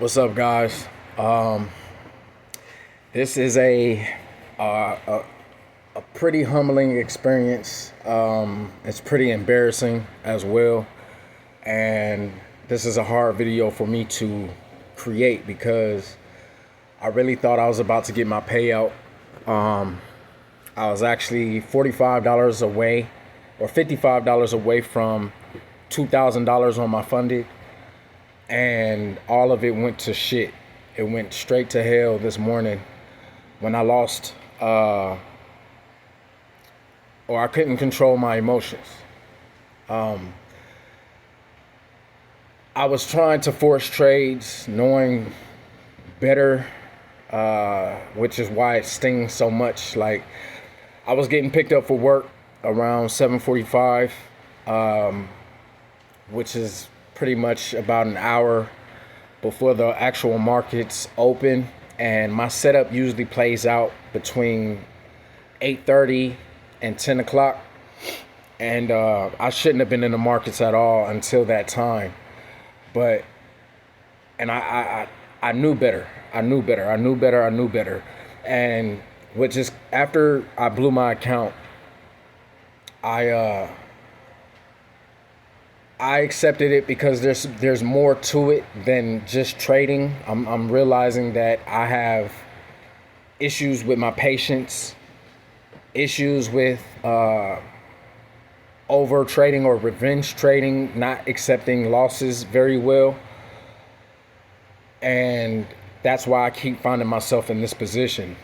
What's up, guys? This is uh, a a pretty humbling experience. It's pretty embarrassing as well, and this is a hard video for me to create because I really thought I was about to get my payout. I was actually $45 away, or $55 away from $2,000 on my funded, and all of it went to shit. It went straight to hell this morning when I lost, or I couldn't control my emotions. I was trying to force trades, knowing better, which is why it stings so much. Like, I was getting picked up for work around 7:45, which is pretty much about an hour before the actual markets open, and my setup usually plays out between 8:30 and 10 o'clock, and I shouldn't have been in the markets at all until that time. But I knew better. I knew better. I knew better. I knew better. And which is after I blew my account, I I accepted it because there's more to it than just trading. I'm realizing that I have issues with my patience, issues with over trading or revenge trading, not accepting losses very well. And that's why I keep finding myself in this position.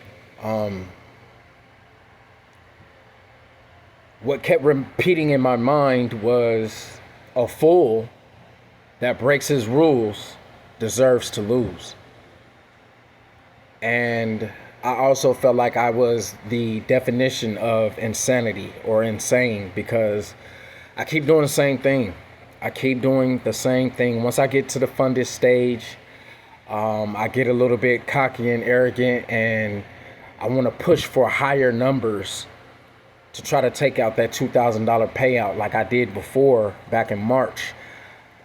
What kept repeating in my mind was, a fool that breaks his rules deserves to lose. And I also felt like I was the definition of insanity or insane because I keep doing the same thing. I keep doing the same thing. Once I get to the funded stage, I get a little bit cocky and arrogant, and I want to push for higher numbers to try to take out that $2,000 payout like I did before back in March.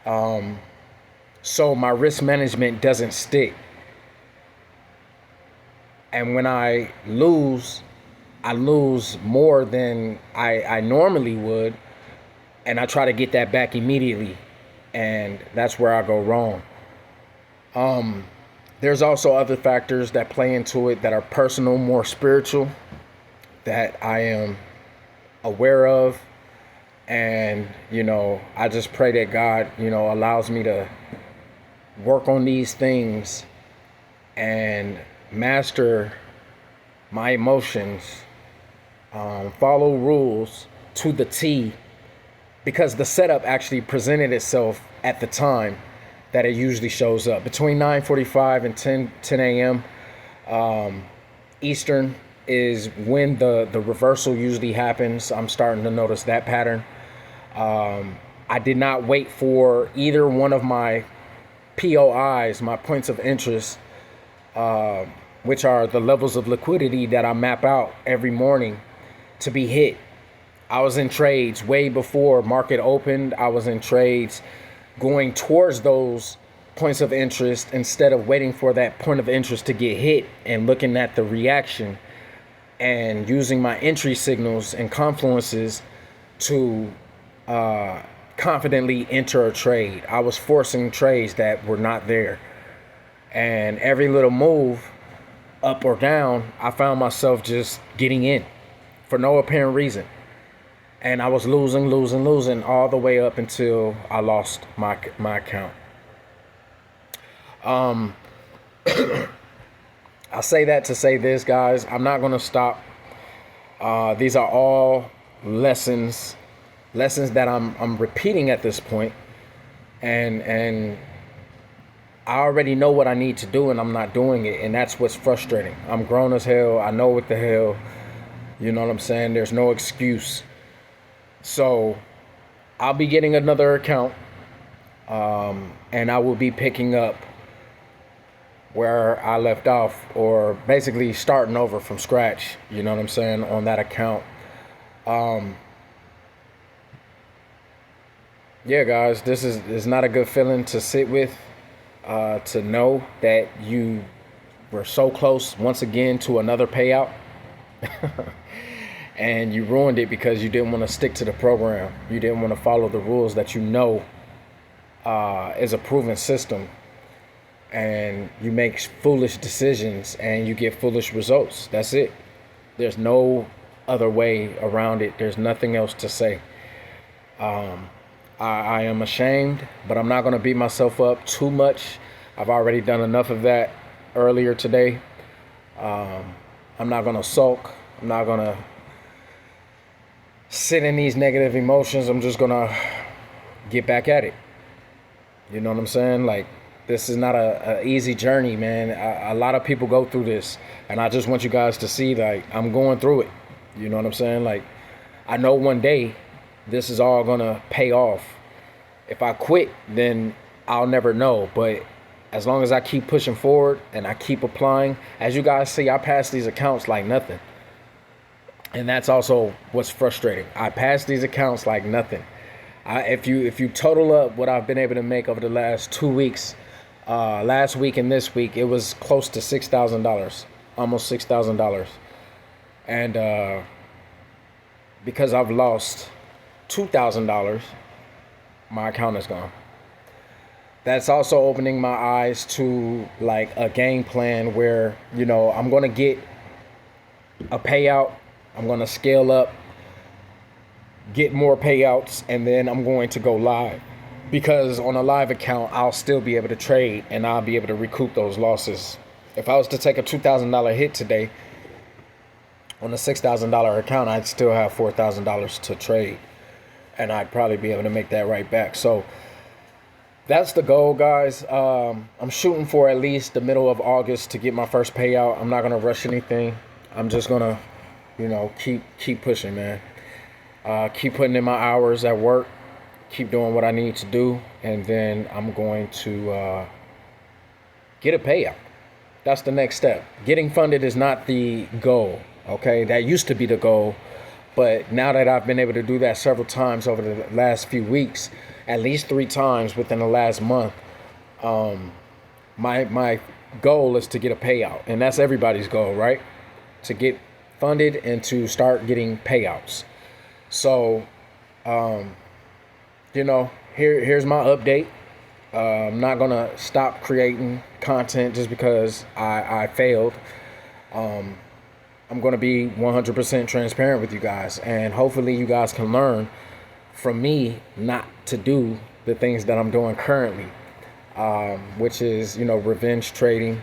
So my risk management doesn't stick. And when I lose more than I normally would, and I try to get that back immediately. And that's where I go wrong. There's also other factors that play into it that are personal, more spiritual, that I am aware of. And I just pray that God allows me to work on these things and master my emotions, follow rules to the T, because the setup actually presented itself at the time that it usually shows up between 9:45 and 10 a.m. Eastern is when the reversal usually happens. I'm starting to notice that pattern. I did not wait for either one of my POIs, my points of interest, which are the levels of liquidity that I map out every morning, to be hit. I was in trades way before market opened. I was in trades going towards those points of interest instead of waiting for that point of interest to get hit and looking at the reaction and using my entry signals and confluences to confidently enter a trade. I was forcing trades that were not there. And every little move, up or down, I found myself just getting in for no apparent reason. And I was losing all the way up until I lost my account. I say that to say this, guys. I'm not going to stop. These are all lessons that I'm repeating at this point. And I already know what I need to do, and I'm not doing it. And that's what's frustrating. I'm grown as hell. I know what the hell. You know what I'm saying? There's no excuse. So I'll be getting another account, and I will be picking up where I left off, or basically starting over from scratch, you know what I'm saying, on that account. Yeah, guys, this is not a good feeling to sit with. to know that you were so close once again to another payout. And you ruined it because you didn't want to stick to the program. You didn't want to follow the rules that you know is a proven system. And you make foolish decisions and you get foolish results. That's it. There's no other way around it. There's nothing else to say. I am ashamed, but I'm not going to beat myself up too much. I've already done enough of that earlier today. I'm not going to sulk. I'm not going to sit in these negative emotions. I'm just going to get back at it. You know what I'm saying? Like, this is not a easy journey, man. A lot of people go through this, and I just want you guys to see, like, I'm going through it. You know what I'm saying? Like, I know one day this is all gonna pay off. If I quit, then I'll never know. But as long as I keep pushing forward and I keep applying, as you guys see, I pass these accounts like nothing. And that's also what's frustrating. I pass these accounts like nothing. If you total up what I've been able to make over the last 2 weeks, last week and this week, it was close to $6,000, almost $6,000. And because I've lost $2,000, my account is gone. That's also opening my eyes to like a game plan where, you know, I'm going to get a payout. I'm going to scale up, get more payouts, and then I'm going to go live. Because on a live account, I'll still be able to trade and I'll be able to recoup those losses. If I was to take a $2,000 hit today on a $6,000 account, I'd still have $4,000 to trade. And I'd probably be able to make that right back. So that's the goal, guys. I'm shooting for at least the middle of August to get my first payout. I'm not going to rush anything. I'm just going to, you know, keep pushing, man. Keep putting in my hours at work. Keep doing what I need to do. And then I'm going to get a payout. That's the next step. Getting funded is not the goal, okay? That used to be the goal. But now that I've been able to do that several times over the last few weeks, at least 3 times within the last month, my goal is to get a payout. And that's everybody's goal, right? To get funded and to start getting payouts. So, you know, here's my update. I'm not going to stop creating content just because I failed. I'm going to be 100% transparent with you guys. And hopefully you guys can learn from me not to do the things that I'm doing currently, which is, you know, revenge trading,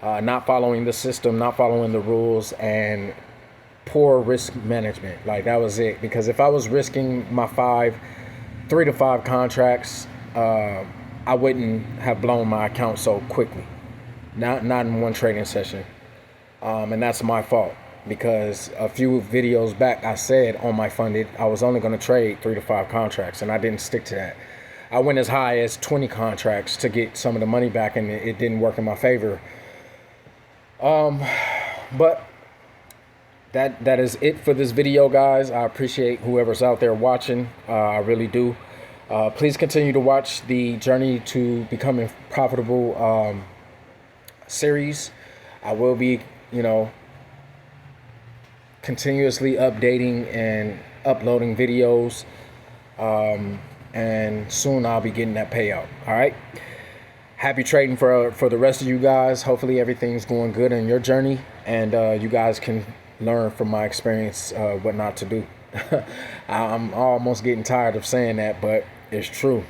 not following the system, not following the rules, and poor risk management. Like, that was it. Because if I was risking my 3 to 5 contracts, I wouldn't have blown my account so quickly. Not in one trading session. And that's my fault, because a few videos back I said on my funded I was only going to trade 3 to 5 contracts, and I didn't stick to that. I went as high as 20 contracts to get some of the money back, and it didn't work in my favor. But that is it for this video, guys. I appreciate whoever's out there watching. I really do. Please continue to watch the Journey to Becoming Profitable series. I will be, you know, continuously updating and uploading videos. And soon I'll be getting that payout. All right. Happy trading for the rest of you guys. Hopefully everything's going good in your journey, and you guys can learn from my experience what not to do. I'm almost getting tired of saying that, but it's true.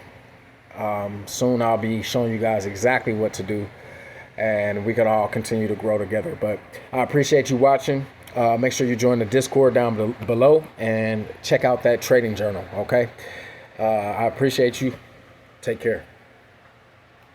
Soon I'll be showing you guys exactly what to do, and we can all continue to grow together. But I appreciate you watching. Make sure you join the Discord down below and check out that trading journal, okay? I appreciate you. Take care.